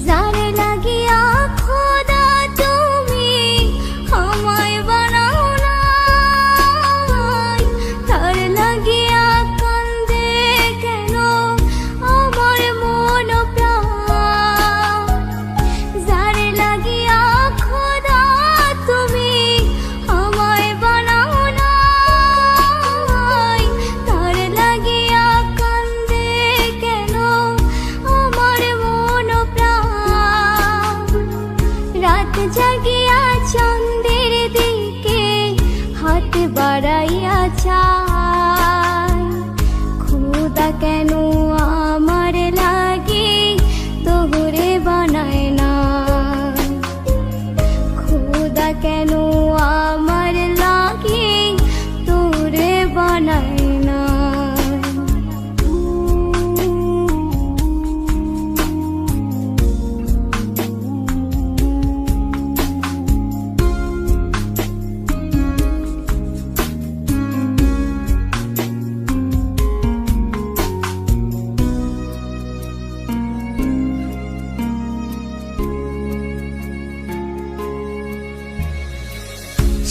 যারে লাগিয়া খোদা তুমি আমায় বানাও নাই, তার লাগিয়া কান্দে কেন আমার মন প্রাণ। যারে লাগিয়া খোদা তুমি আমায় বানাও নাই, তার লাগিয়া কান্দে কেন আমার মন প্রাণ। রাত জাগিয়া চন্দ্রের দিকে হাত বাড়াইয়া চাই, খোদা কেন আমার লাগি তোরে বানায় না, খোদা কেন আমার লাগি তোরে বানায় না।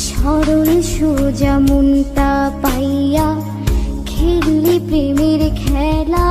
সরল সোজা মনটা পাইয়া খেললি প্রেমের খেলা,